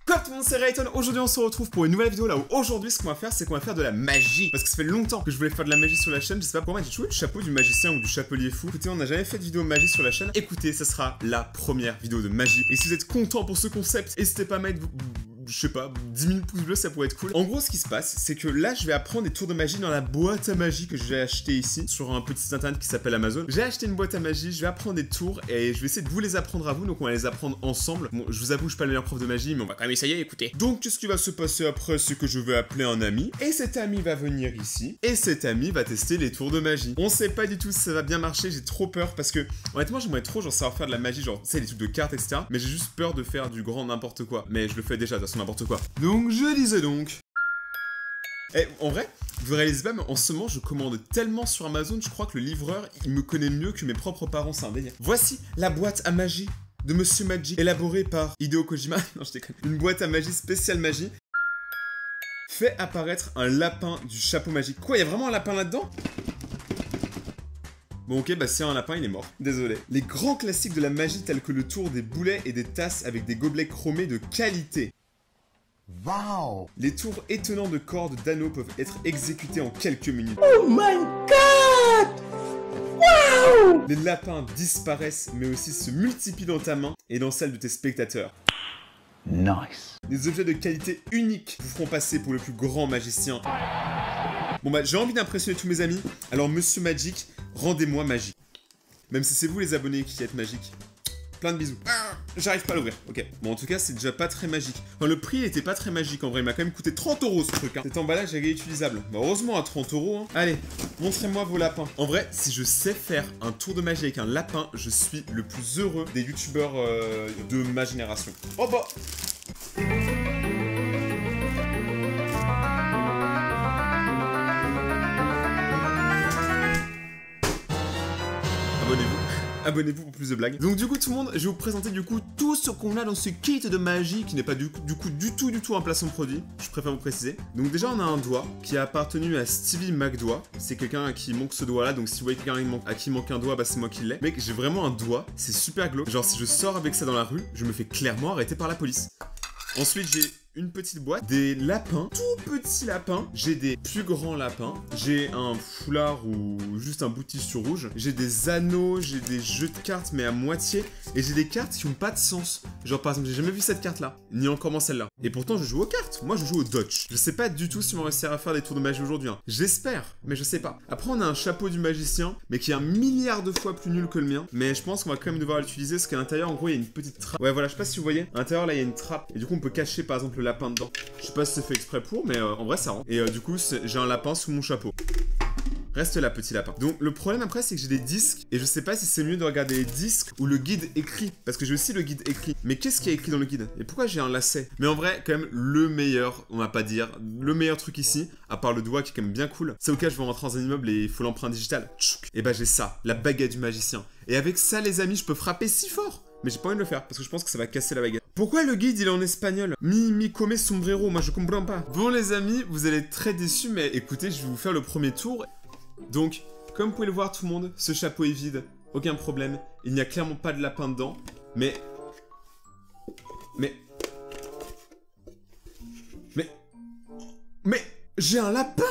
Quoi tout le monde, c'est Rayton. Aujourd'hui on se retrouve pour une nouvelle vidéo là où aujourd'hui ce qu'on va faire c'est qu'on va faire de la magie. Parce que ça fait longtemps que je voulais faire de la magie sur la chaîne. Je sais pas pourquoi j'ai toujours eu le chapeau du magicien ou du chapelier fou. Écoutez, on n'a jamais fait de vidéo magie sur la chaîne. Écoutez, ça sera la première vidéo de magie. Et si vous êtes content pour ce concept, n'hésitez pas à mettre je sais pas, 10 000 pouces bleus, ça pourrait être cool. En gros, ce qui se passe, c'est que là, je vais apprendre des tours de magie dans la boîte à magie que j'ai acheté ici, sur un petit site internet qui s'appelle Amazon. J'ai acheté une boîte à magie, je vais apprendre des tours, et je vais essayer de vous les apprendre à vous, donc on va les apprendre ensemble. Bon, je vous avoue, je suis pas le meilleur prof de magie, mais on va quand même essayer, écoutez. Donc, qu'est-ce qui va se passer après, c'est que je vais appeler un ami, et cet ami va venir ici, et cet ami va tester les tours de magie. On sait pas du tout si ça va bien marcher, j'ai trop peur, parce que, honnêtement, j'aimerais trop, genre, savoir faire de la magie, genre, tu sais, les trucs de cartes, etc. Mais j'ai juste peur de faire du grand n'importe quoi. Mais je le fais déjà, de toute façon, n'importe quoi. Donc je disais donc. Et en vrai, vous réalisez pas, mais en ce moment je commande tellement sur Amazon, je crois que le livreur il me connaît mieux que mes propres parents, c'est un délire. Voici la boîte à magie de Monsieur Magic, élaborée par Hideo Kojima. Non, je déconne. Une boîte à magie spéciale magie. Fait apparaître un lapin du chapeau magique. Quoi, il y a vraiment un lapin là-dedans? Bon ok, bah s'il y a un lapin, il est mort. Désolé. Les grands classiques de la magie tels que le tour des boulets et des tasses avec des gobelets chromés de qualité. Wow! Les tours étonnants de cordes d'anneaux peuvent être exécutés en quelques minutes. Oh my god! Wow! Les lapins disparaissent mais aussi se multiplient dans ta main et dans celle de tes spectateurs. Nice. Les objets de qualité unique vous feront passer pour le plus grand magicien. Bon bah j'ai envie d'impressionner tous mes amis, alors Monsieur Magic, rendez-moi magique. Même si c'est vous les abonnés qui êtes magiques. Plein de bisous. J'arrive pas à l'ouvrir. Ok. Bon, en tout cas, c'est déjà pas très magique. Enfin, le prix, il était pas très magique en vrai. Il m'a quand même coûté 30 € ce truc. Hein. Cet emballage est réutilisable. Bah, heureusement, à 30 €. Hein. Allez, montrez-moi vos lapins. En vrai, si je sais faire un tour de magie avec un lapin, je suis le plus heureux des youtubeurs de ma génération. Oh bah. Abonnez-vous. Abonnez-vous pour plus de blagues. Donc du coup tout le monde, je vais vous présenter du coup tout ce qu'on a dans ce kit de magie qui n'est pas du tout un placement de produit, je préfère vous préciser. Donc déjà on a un doigt qui a appartenu à Stevie McDoigt, c'est quelqu'un à qui manque ce doigt là, donc si vous voyez quelqu'un à qui manque un doigt, bah c'est moi qui l'ai. Mec, j'ai vraiment un doigt, c'est super glauque, genre si je sors avec ça dans la rue, je me fais clairement arrêter par la police. Ensuite j'ai une petite boîte, des lapins, tout petits lapins, j'ai des plus grands lapins, j'ai un foulard ou juste un bout de tissu rouge, j'ai des anneaux, j'ai des jeux de cartes mais à moitié, et j'ai des cartes qui ont pas de sens. Genre par exemple, j'ai jamais vu cette carte là, ni encore celle-là. Et pourtant je joue aux cartes, moi je joue au Dutch. Je sais pas du tout si on va réussir à faire des tours de magie aujourd'hui, hein. J'espère, mais je sais pas. Après on a un chapeau du magicien, mais qui est 1 milliard de fois plus nul que le mien, mais je pense qu'on va quand même devoir l'utiliser, parce qu'à l'intérieur en gros il y a une petite trappe. Ouais voilà, je sais pas si vous voyez, à l'intérieur là il y a une trappe, et du coup on peut cacher par exemple le lapin dedans. Je sais pas si c'est fait exprès pour, mais en vrai ça rend. Et du coup, j'ai un lapin sous mon chapeau. Reste là, petit lapin. Donc le problème après, c'est que j'ai des disques, et je sais pas si c'est mieux de regarder les disques ou le guide écrit, parce que j'ai aussi le guide écrit. Mais qu'est-ce qu'il y a écrit dans le guide? Et pourquoi j'ai un lacet? Mais en vrai, quand même, le meilleur, on va pas dire, le meilleur truc ici, à part le doigt qui est quand même bien cool, c'est au cas où je vais rentrer dans un immeuble et il faut l'empreinte digitale. Et bah j'ai ça, la baguette du magicien. Et avec ça, les amis, je peux frapper si fort. Mais j'ai pas envie de le faire, parce que je pense que ça va casser la baguette. Pourquoi le guide il est en espagnol? Mi come sombrero, moi je comprends pas. Bon les amis, vous allez être très déçus, mais écoutez, je vais vous faire le premier tour. Donc, comme vous pouvez le voir tout le monde, ce chapeau est vide, aucun problème. Il n'y a clairement pas de lapin dedans, mais... j'ai un lapin.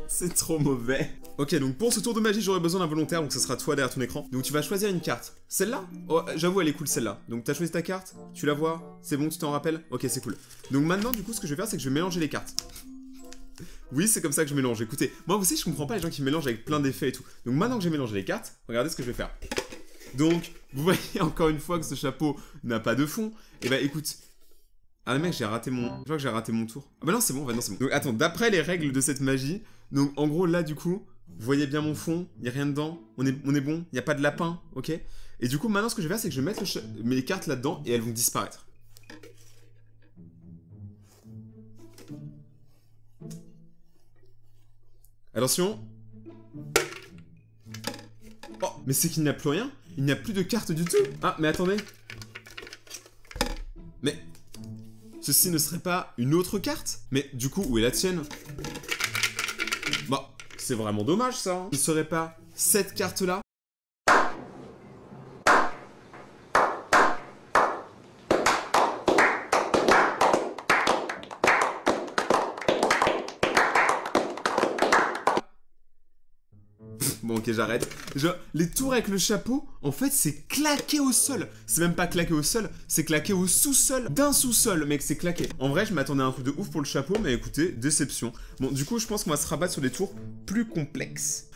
C'est trop mauvais. Ok, donc pour ce tour de magie, j'aurais besoin d'un volontaire, donc ça sera toi derrière ton écran. Donc tu vas choisir une carte. Celle-là? Oh, j'avoue, elle est cool celle-là. Donc t'as choisi ta carte, tu la vois, c'est bon, tu t'en rappelles? Ok, c'est cool. Donc maintenant, du coup, ce que je vais faire, c'est que je vais mélanger les cartes. Oui, c'est comme ça que je mélange. Écoutez, moi aussi, je comprends pas les gens qui mélangent avec plein d'effets et tout. Donc maintenant que j'ai mélangé les cartes, regardez ce que je vais faire. Donc, vous voyez encore une fois que ce chapeau n'a pas de fond. Et bah écoute... Ah mec, j'ai raté mon... Je crois que j'ai raté mon tour. Ah bah non, c'est bon, bah non, c'est bon. Donc attends, d'après les règles de cette magie, donc en gros, là, du coup... Vous voyez bien mon fond, il n'y a rien dedans, on est bon, il n'y a pas de lapin, ok? Et du coup, maintenant, ce que je vais faire, c'est que je vais mettre mes cartes là-dedans et elles vont disparaître. Attention. Oh, mais c'est qu'il n'y a plus rien? Il n'y a plus de cartes du tout? Ah, mais attendez. Mais... Ceci ne serait pas une autre carte? Mais du coup, où est la tienne? Bah... C'est vraiment dommage ça. Hein. Ce ne serait pas cette carte-là? ok, j'arrête. Genre, les tours avec le chapeau, en fait, c'est claqué au sol. C'est même pas claqué au sol, c'est claqué au sous-sol d'un sous-sol, mec, c'est claqué. En vrai, je m'attendais à un truc de ouf pour le chapeau, mais écoutez, déception. Bon, du coup, je pense qu'on va se rabattre sur des tours plus complexes.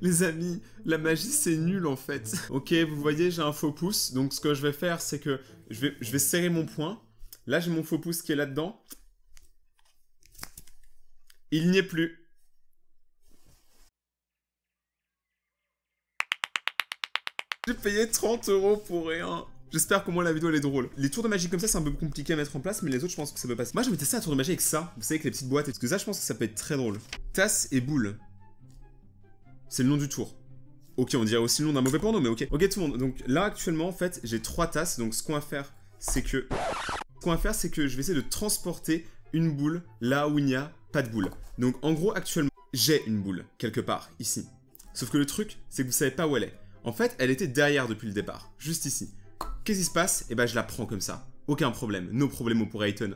Les amis, la magie c'est nul en fait. Ok, vous voyez, j'ai un faux pouce. Donc ce que je vais faire, c'est que je vais serrer mon poing. Là, j'ai mon faux pouce qui est là-dedans. Il n'y est plus. J'ai payé 30 € pour rien. J'espère qu'au moins la vidéo elle est drôle. Les tours de magie comme ça, c'est un peu compliqué à mettre en place, mais les autres, je pense que ça peut passer. Moi, je vais tester un tour de magie avec ça. Vous savez, avec les petites boîtes. Parce que ça, je pense que ça peut être très drôle. Tasse et boule. C'est le nom du tour. Ok, on dirait aussi le nom d'un mauvais porno, mais ok. Ok tout le monde, donc là actuellement en fait j'ai 3 tasses, donc ce qu'on va faire c'est que... je vais essayer de transporter une boule là où il n'y a pas de boule. Donc en gros actuellement j'ai une boule quelque part ici. Sauf que le truc c'est que vous savez pas où elle est. En fait elle était derrière depuis le départ, juste ici. Qu'est-ce qui se passe? Et bah je la prends comme ça. Aucun problème, no problemo pour Ayton.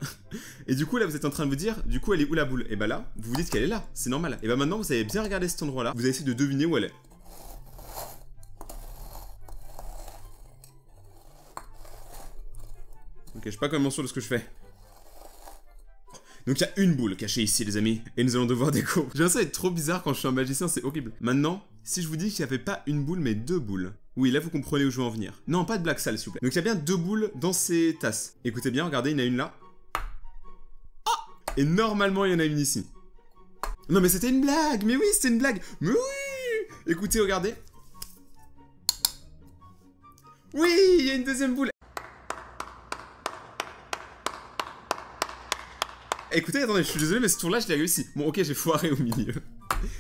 Et du coup là vous êtes en train de vous dire, du coup elle est où la boule? Et bah là, vous vous dites qu'elle est là, c'est normal. Et bah maintenant vous avez bien regardé cet endroit là, vous allez essayer de deviner où elle est. Ok, je suis pas quand même sûr de ce que je fais. Donc il y a une boule cachée ici les amis, et nous allons devoir déco. J'ai l'impression d'être trop bizarre quand je suis un magicien, c'est horrible. Maintenant, si je vous dis qu'il n'y avait pas une boule mais 2 boules. Oui, là vous comprenez où je veux en venir. Non, pas de blague sale s'il vous plaît. Donc il y a bien 2 boules dans ces tasses. Écoutez bien, regardez, il y en a une là. Oh! Et normalement il y en a une ici. Non mais c'était une blague, mais oui c'était une blague. Mais oui! Écoutez, regardez. Oui, il y a une deuxième boule. Écoutez, attendez, je suis désolé, mais ce tour-là, je l'ai réussi. Bon, ok, j'ai foiré au milieu.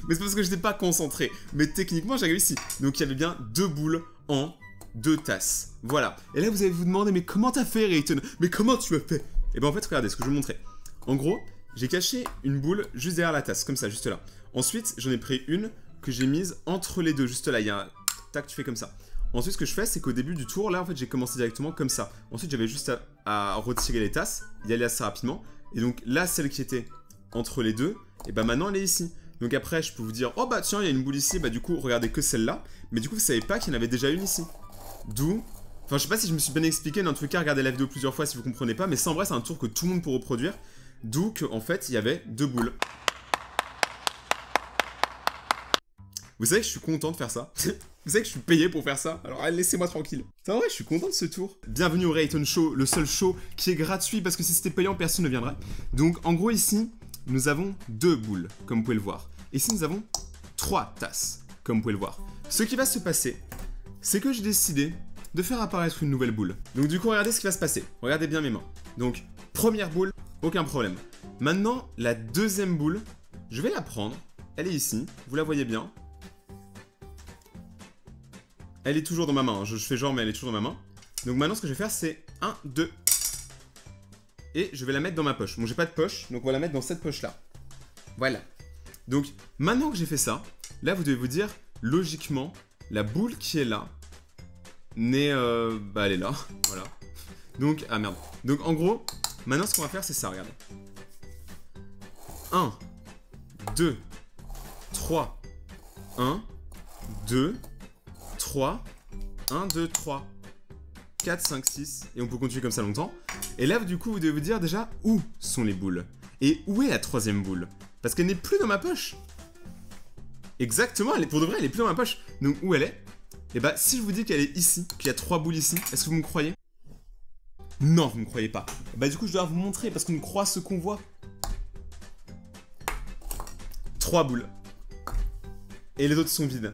Mais c'est parce que j'étais pas concentré. Mais techniquement, j'ai réussi. Donc, il y avait bien 2 boules en 2 tasses. Voilà. Et là, vous allez vous demander, mais comment t'as fait, Rayton? Mais comment tu as fait? Et ben, en fait, regardez ce que je vais vous montrer. En gros, j'ai caché une boule juste derrière la tasse, comme ça, juste là. Ensuite, j'en ai pris une que j'ai mise entre les deux, juste là. Il y a un... Tac, tu fais comme ça. Ensuite, ce que je fais, c'est qu'au début du tour, là, en fait, j'ai commencé directement comme ça. Ensuite, j'avais juste à retirer les tasses, y aller assez rapidement. Et donc là, celle qui était entre les deux, et bah maintenant elle est ici. Donc après, je peux vous dire, oh bah tiens, il y a une boule ici, bah du coup, regardez que celle-là. Mais du coup, vous savez pas qu'il y en avait déjà une ici. D'où... Enfin, je sais pas si je me suis bien expliqué, mais en tout cas, regardez la vidéo plusieurs fois si vous comprenez pas. Mais ça, en vrai, c'est un tour que tout le monde peut reproduire. D'où qu'en fait, il y avait 2 boules. Vous savez que je suis content de faire ça. Vous savez que je suis payé pour faire ça. Alors laissez-moi tranquille. En vrai, je suis content de ce tour. Bienvenue au Rayton Show, le seul show qui est gratuit parce que si c'était payant, personne ne viendrait. Donc en gros ici, nous avons 2 boules, comme vous pouvez le voir. Ici, nous avons 3 tasses, comme vous pouvez le voir. Ce qui va se passer, c'est que j'ai décidé de faire apparaître une nouvelle boule. Donc du coup, regardez ce qui va se passer. Regardez bien mes mains. Donc, première boule, aucun problème. Maintenant, la deuxième boule, je vais la prendre. Elle est ici, vous la voyez bien. Elle est toujours dans ma main, hein. Je fais genre mais elle est toujours dans ma main. Donc maintenant ce que je vais faire c'est 1, 2. Et je vais la mettre dans ma poche. Bon j'ai pas de poche, donc on va la mettre dans cette poche là. Voilà. Donc maintenant que j'ai fait ça, là vous devez vous dire, logiquement, la boule qui est là, n'est bah elle est là, voilà. Donc, ah merde. Donc en gros, maintenant ce qu'on va faire c'est ça, regardez. 1, 2, 3, 1, 2, 3, 1, 2, 3, 4, 5, 6, et on peut continuer comme ça longtemps. Et là, du coup, vous devez vous dire déjà où sont les boules. Et où est la troisième boule? Parce qu'elle n'est plus dans ma poche. Exactement, pour de vrai, elle est plus dans ma poche. Donc, où elle est? Et bah, si je vous dis qu'elle est ici, qu'il y a 3 boules ici, est-ce que vous me croyez? Non, vous me croyez pas. Bah, du coup, je dois vous montrer, parce qu'on croit ce qu'on voit. 3 boules. Et les autres sont vides.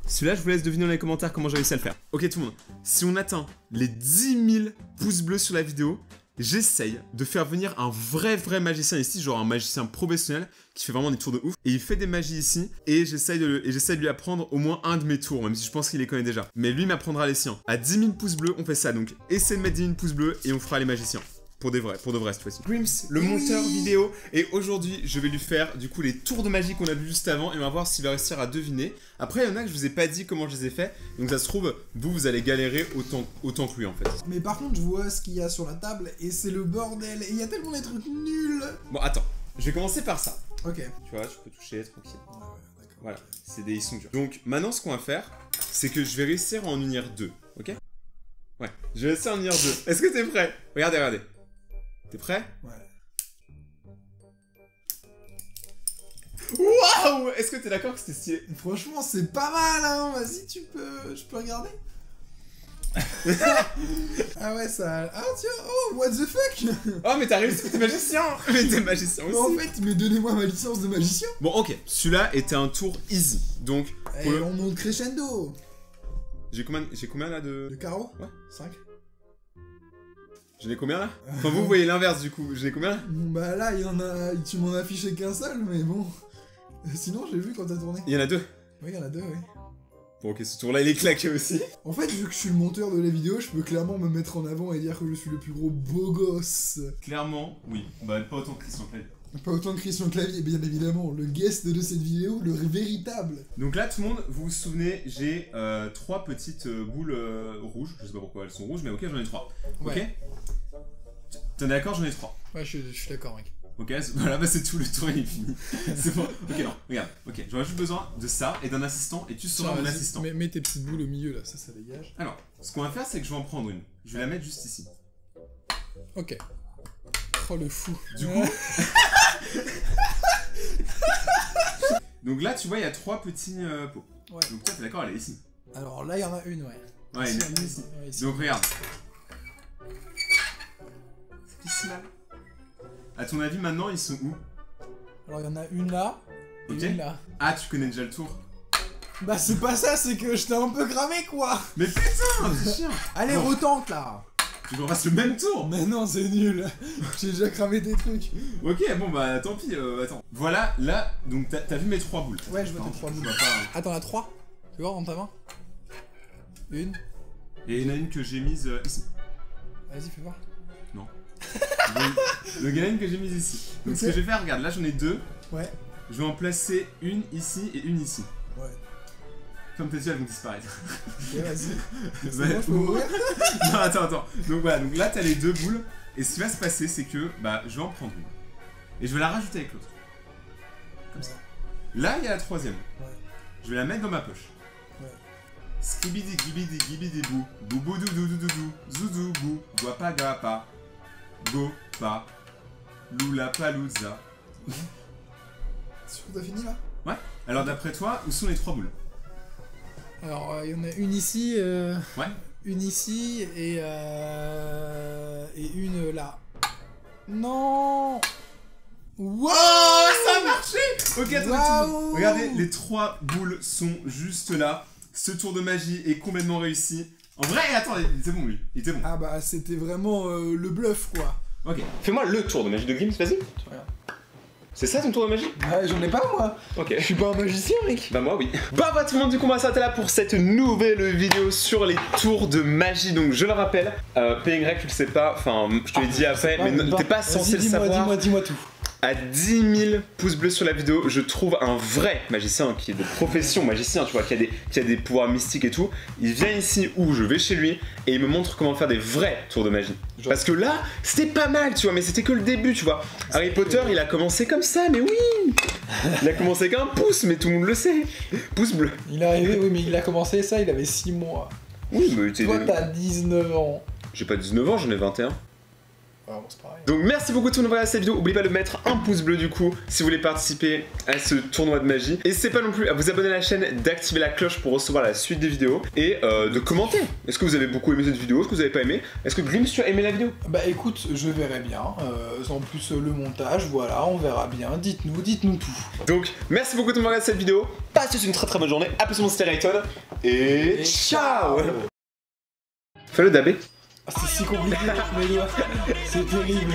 Celui-là, je vous laisse deviner dans les commentaires comment j'ai réussi à le faire. Ok tout le monde, si on atteint les 10 000 pouces bleus sur la vidéo, j'essaye de faire venir un vrai magicien ici, genre un magicien professionnel qui fait vraiment des tours de ouf. Et il fait des magies ici, et j'essaye de lui apprendre au moins un de mes tours, même si je pense qu'il les connaît déjà. Mais lui m'apprendra les siens. À 10 000 pouces bleus, on fait ça, donc essayez de mettre 10 000 pouces bleus et on fera les magiciens. Pour de vrai cette fois-ci. Grims, le monteur vidéo, et aujourd'hui je vais lui faire du coup les tours de magie qu'on a vu juste avant et on va voir s'il va réussir à deviner. Après il y en a que je vous ai pas dit comment je les ai fait, donc ça se trouve vous allez galérer autant que lui en fait. Mais par contre je vois ce qu'il y a sur la table et c'est le bordel et il y a tellement des trucs nuls. Bon attends, je vais commencer par ça. Ok. Tu vois, tu peux toucher tranquille. Ouais, d'accord. Voilà, ils sont durs. Donc maintenant, ce qu'on va faire, c'est que je vais réussir à en unir 2, ok? Ouais, je vais réussir à en unir 2. Est-ce que t'es prêt? Regardez, regardez. T'es prêt? Ouais. Waouh! Est-ce que t'es d'accord que c'était stylé? Franchement, c'est pas mal, hein. Vas-y, je peux regarder? Ah ouais, ça... Ah tiens, oh, what the fuck. Oh, mais t'as réussi, mais t'es magicien! Mais t'es magicien aussi! En fait, mais donnez-moi ma licence de magicien. Bon, ok, celui-là était un tour easy, donc... Et on monte crescendo. J'ai combien là de... Le carreau? Ouais. 5. J'en ai combien là? Enfin, vous voyez l'inverse du coup, j'en ai combien là? Bon, bah là, il y en a... Tu m'en as affiché qu'un seul, mais bon... Sinon, j'ai vu quand t'as tourné. Il y en a 2. Oui, il y en a 2, oui. Bon, ok, ce tour-là, il est claqué aussi. En fait, vu que je suis le monteur de la vidéo, je peux clairement me mettre en avant et dire que je suis le plus gros beau gosse. Clairement, oui. Bah, pas autant que Christian Clavier. Pas autant que Christian Clavier, bien évidemment. Le guest de cette vidéo, le véritable. Donc là, tout le monde, vous vous souvenez, j'ai 3 petites boules rouges. Je sais pas pourquoi elles sont rouges, mais ok, j'en ai 3. Ouais. Ok? T'es d'accord, j'en ai 3. Ouais, je suis d'accord, mec. Ok, voilà, bah c'est tout, le tour il est fini. C'est bon. Ok, non, regarde. Ok, j'aurais juste besoin de ça et d'un assistant, et tu seras mon assistant. Mets tes petites boules au milieu, là, ça dégage. Alors, ce qu'on va faire, c'est que je vais en prendre une. Je vais la mettre juste ici. Ok. Oh, le fou. Du coup... Donc là, tu vois, il y a 3 petits pots. Ouais. Donc toi, t'es d'accord, elle est ici. Alors là, il y en a une, ouais. Ouais, il y en a une ici. Donc regarde. C'est ici, là. À ton avis, maintenant, ils sont où? Alors, il y en a une là, et Ok. une là. Ah, tu connais déjà le tour. Bah, c'est pas ça, c'est que je t'ai un peu cramé, quoi. Mais putain, c'est chiant. Allez, Non. retente, là. Tu veux qu'on fasse le même tour? Mais non, c'est nul. J'ai déjà cramé tes trucs. Ok, bon bah tant pis, attends. Voilà, là, donc t'as vu mes 3 boules. Ouais, je vois tes Attends, 3 je boules. vois pas. Ah, t'en as 3? Tu vois dans ta main? Une. Et il y en a une que j'ai mise ici. Vas-y, fais voir. Donc il y en a une que j'ai mise ici. Donc ce que Ok. je vais faire, regarde, là j'en ai 2. Ouais. Je vais en placer une ici et une ici. Ouais. Comme t'es sûr, elles vont disparaître. Ok, vas-y. C'est Ouais. bon, je peux ouvrir? Non, attends. Donc voilà, donc là t'as les 2 boules. Et ce qui va se passer, c'est que bah je vais en prendre une. Et je vais la rajouter avec l'autre. Comme ça. Là, il y a la 3ème. Ouais. Je vais la mettre dans ma poche. Ouais. Skibidi gibidi gibidi bou. Boubou doudou doudou. Zouzou bou. Guapa gapa. Go pa. Lula palouza. C'est sûr que t'as fini là? Ouais. Alors d'après toi, où sont les 3 boules? Alors, il y en a une ici, Ouais. une ici et une là. Non! Wow! Oh, ça a marché! Ok, attendez, tout le monde. Waouh! Regardez, les 3 boules sont juste là. Ce tour de magie est complètement réussi. En vrai, attends, il était bon lui. Il était bon. Ah bah, c'était vraiment le bluff, quoi. Ok. Fais-moi le tour de magie de Grims, vas-y. C'est ça ton tour de magie? Ah, j'en ai pas, moi. Ok. Je suis pas un magicien, mec. Bah moi oui. Bah tout le monde, du coup on va s'arrêter là pour cette nouvelle vidéo sur les tours de magie. Donc je le rappelle, PY tu le sais pas, enfin je te l'ai dit après, mais t'es pas censé le savoir. Dis-moi tout. À 10 000 pouces bleus sur la vidéo, je trouve un vrai magicien qui est de profession magicien, tu vois, qui a des pouvoirs mystiques et tout. Il vient ici où je vais chez lui et il me montre comment faire des vrais tours de magie. Parce que là, c'était pas mal, tu vois, mais c'était que le début, tu vois. Harry Potter, il a commencé comme ça, mais oui. Il a commencé avec un pouce, mais tout le monde le sait. Pouce bleu. Il est arrivé, oui, mais il a commencé ça, il avait 6 mois. Oui, mais Toi, t'as 19 ans. J'ai pas 19 ans, j'en ai 21. Ah, bon, c'est pareil. Donc merci beaucoup de nous regarder cette vidéo, n'oubliez pas de mettre un pouce bleu du coup si vous voulez participer à ce tournoi de magie. N'hésitez pas non plus à vous abonner à la chaîne, d'activer la cloche pour recevoir la suite des vidéos et de commenter. Est-ce que vous avez beaucoup aimé cette vidéo? Est-ce que vous avez pas aimé? Est-ce que Grims, tu as aimé la vidéo? Bah écoute, je verrai bien. En plus, le montage, voilà, on verra bien. Dites-nous tout. Donc merci beaucoup de nous regarder cette vidéo, passez une très très bonne journée, appelez sur mon Sterayton et ciao. Fais le dabé. Ah, c'est si compliqué avec mes doigts. C'est terrible.